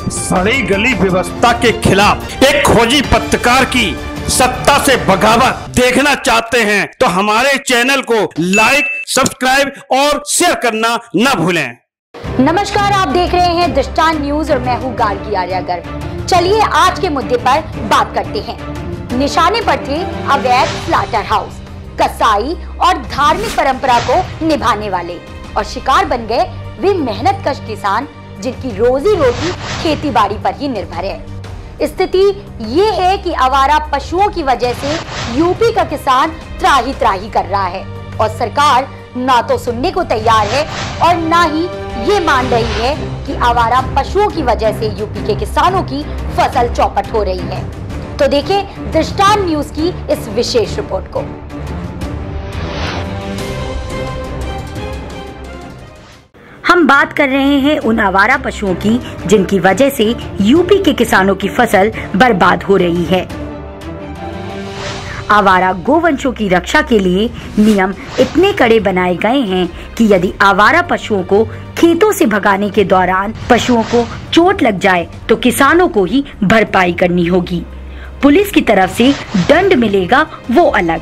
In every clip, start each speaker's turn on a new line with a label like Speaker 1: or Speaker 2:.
Speaker 1: सड़ी गली व्यवस्था के खिलाफ एक खोजी पत्रकार की सत्ता से बगावत देखना चाहते हैं तो हमारे चैनल को लाइक, सब्सक्राइब और शेयर करना न भूलें।
Speaker 2: नमस्कार, आप देख रहे हैं दृष्टांत न्यूज और मैं हूँ गार्गी आर्यागर। चलिए आज के मुद्दे पर बात करते हैं। निशाने पर थे अवैध स्लाटर हाउस, कसाई और धार्मिक परंपरा को निभाने वाले, और शिकार बन गए वे मेहनतकश किसान जिनकी रोजी रोटी खेती बाड़ी पर ही निर्भर है। स्थिति ये है कि आवारा पशुओं की वजह से यूपी का किसान त्राही त्राही कर रहा है और सरकार ना तो सुनने को तैयार है और ना ही ये मान रही है कि आवारा पशुओं की वजह से यूपी के किसानों की फसल चौपट हो रही है। तो देखें दृष्टांत न्यूज की इस विशेष रिपोर्ट को। हम बात कर रहे हैं उन आवारा पशुओं की जिनकी वजह से यूपी के किसानों की फसल बर्बाद हो रही है। आवारा गोवंशों की रक्षा के लिए नियम इतने कड़े बनाए गए हैं कि यदि आवारा पशुओं को खेतों से भगाने के दौरान पशुओं को चोट लग जाए तो किसानों को ही भरपाई करनी होगी। पुलिस की तरफ से दंड मिलेगा वो अलग।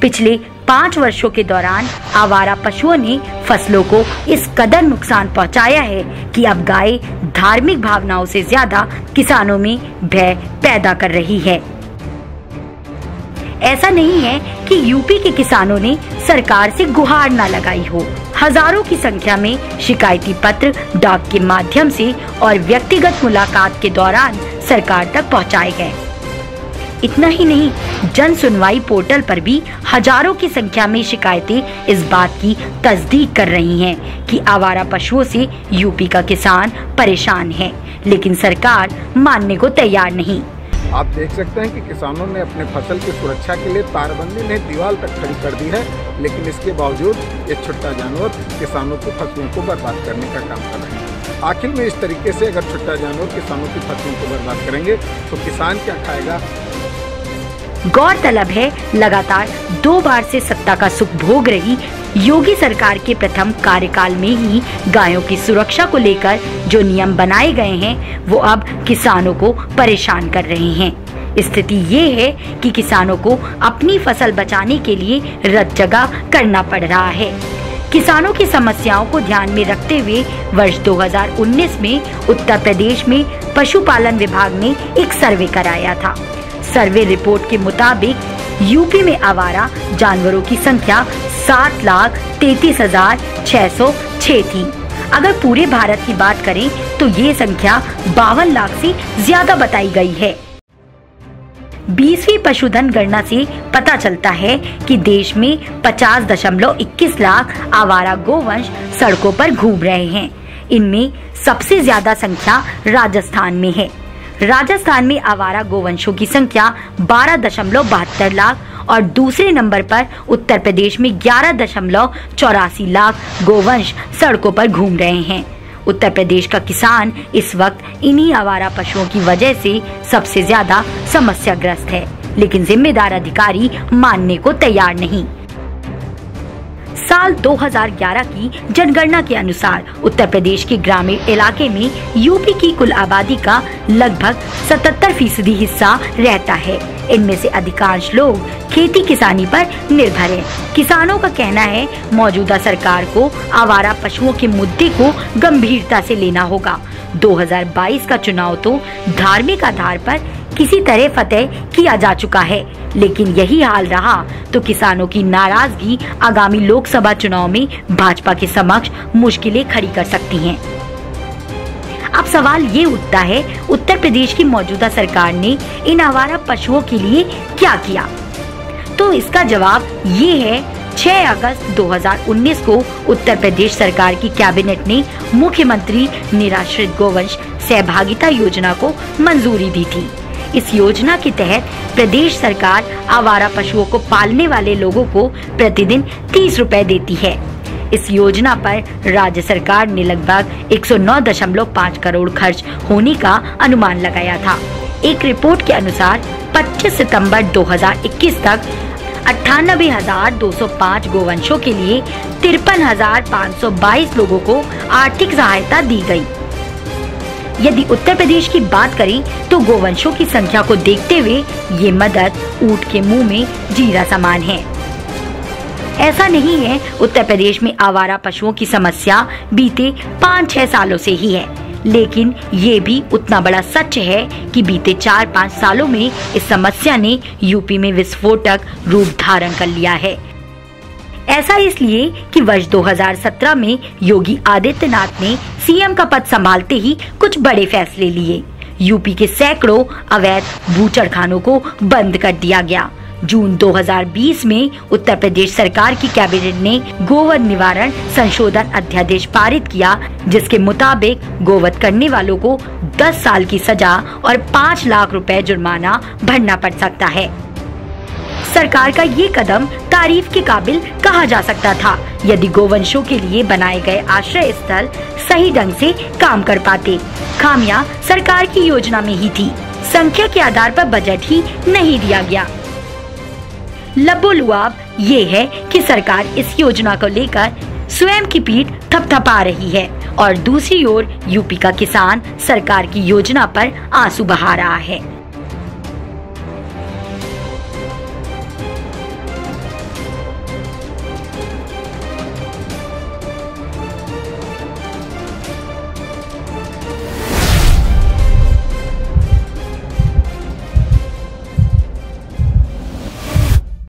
Speaker 2: पिछले 5 वर्षों के दौरान आवारा पशुओं ने फसलों को इस कदर नुकसान पहुंचाया है कि अब गाय धार्मिक भावनाओं से ज्यादा किसानों में भय पैदा कर रही है। ऐसा नहीं है कि यूपी के किसानों ने सरकार से गुहार ना लगाई हो। हजारों की संख्या में शिकायती पत्र डाक के माध्यम से और व्यक्तिगत मुलाकात के दौरान सरकार तक पहुंचाए गए। इतना ही नहीं, जन सुनवाई पोर्टल पर भी हजारों की संख्या में शिकायतें इस बात की तस्दीक कर रही हैं कि आवारा पशुओं से यूपी का किसान परेशान है, लेकिन सरकार मानने को तैयार नहीं।
Speaker 3: आप देख सकते हैं कि किसानों ने अपने फसल की सुरक्षा के लिए तारबंदी ने दीवार तक खड़ी कर दी है, लेकिन इसके बावजूद ये छुट्टा जानवर किसानों की फसलों को बर्बाद करने का काम कर रहे हैं। आखिर में इस तरीके से अगर छुट्टा जानवर किसानों की फसलों को बर्बाद करेंगे तो किसान क्या खाएगा।
Speaker 2: गौरतलब है, लगातार 2 बार से सत्ता का सुख भोग रही योगी सरकार के प्रथम कार्यकाल में ही गायों की सुरक्षा को लेकर जो नियम बनाए गए हैं वो अब किसानों को परेशान कर रहे हैं। स्थिति ये है कि किसानों को अपनी फसल बचाने के लिए रत जगह करना पड़ रहा है। किसानों की समस्याओं को ध्यान में रखते हुए वर्ष 2019 में उत्तर प्रदेश में पशुपालन विभाग ने एक सर्वे कराया था। सर्वे रिपोर्ट के मुताबिक यूपी में आवारा जानवरों की संख्या 7,33,606 थी। अगर पूरे भारत की बात करें तो ये संख्या 52 लाख से ज्यादा बताई गई है। 20वीं पशुधन गणना से पता चलता है कि देश में 50.21 लाख आवारा गोवंश सड़कों पर घूम रहे हैं। इनमें सबसे ज्यादा संख्या राजस्थान में है। राजस्थान में आवारा गोवंशों की संख्या 12.72 लाख और दूसरे नंबर पर उत्तर प्रदेश में 11.84 लाख गोवंश सड़कों पर घूम रहे हैं। उत्तर प्रदेश का किसान इस वक्त इन्हीं आवारा पशुओं की वजह से सबसे ज्यादा समस्याग्रस्त है, लेकिन जिम्मेदार अधिकारी मानने को तैयार नहीं। साल 2011 की जनगणना के अनुसार उत्तर प्रदेश के ग्रामीण इलाके में यूपी की कुल आबादी का लगभग 77% हिस्सा रहता है। इनमें से अधिकांश लोग खेती किसानी पर निर्भर हैं। किसानों का कहना है मौजूदा सरकार को आवारा पशुओं के मुद्दे को गंभीरता से लेना होगा। 2022 का चुनाव तो धार्मिक आधार पर किसी तरह फतेह किया जा चुका है, लेकिन यही हाल रहा तो किसानों की नाराजगी आगामी लोकसभा चुनाव में भाजपा के समक्ष मुश्किलें खड़ी कर सकती हैं। अब सवाल ये उठता है, उत्तर प्रदेश की मौजूदा सरकार ने इन आवारा पशुओं के लिए क्या किया? तो इसका जवाब ये है, 6 अगस्त 2019 को उत्तर प्रदेश सरकार की कैबिनेट ने मुख्यमंत्री निराश्रित गोवंश सहभागिता योजना को मंजूरी दी थी। इस योजना के तहत प्रदेश सरकार आवारा पशुओं को पालने वाले लोगों को प्रतिदिन 30 रुपए देती है। इस योजना पर राज्य सरकार ने लगभग 109.5 करोड़ खर्च होने का अनुमान लगाया था। एक रिपोर्ट के अनुसार 25 सितंबर 2021 तक 98,205 गोवंशों के लिए 53,522 लोगों को आर्थिक सहायता दी गई। यदि उत्तर प्रदेश की बात करें तो गोवंशों की संख्या को देखते हुए ये मदद ऊंट के मुंह में जीरा समान है। ऐसा नहीं है, उत्तर प्रदेश में आवारा पशुओं की समस्या बीते 5-6 सालों से ही है, लेकिन ये भी उतना बड़ा सच है कि बीते 4-5 सालों में इस समस्या ने यूपी में विस्फोटक रूप धारण कर लिया है। ऐसा इसलिए कि वर्ष 2017 में योगी आदित्यनाथ ने सीएम का पद संभालते ही कुछ बड़े फैसले लिए। यूपी के सैकड़ों अवैध बूचड़खानों को बंद कर दिया गया। जून 2020 में उत्तर प्रदेश सरकार की कैबिनेट ने गोवध निवारण संशोधन अध्यादेश पारित किया, जिसके मुताबिक गोवध करने वालों को 10 साल की सजा और 5 लाख रुपए जुर्माना भरना पड़ सकता है। सरकार का ये कदम तारीफ के काबिल कहा जा सकता था यदि गोवंशों के लिए बनाए गए आश्रय स्थल सही ढंग से काम कर पाते। खामियां सरकार की योजना में ही थी, संख्या के आधार पर बजट ही नहीं दिया गया। लबोलुआब ये है कि सरकार इस योजना को लेकर स्वयं की पीठ थपथपा रही है और दूसरी ओर यूपी का किसान सरकार की योजना पर आंसू बहा रहा है।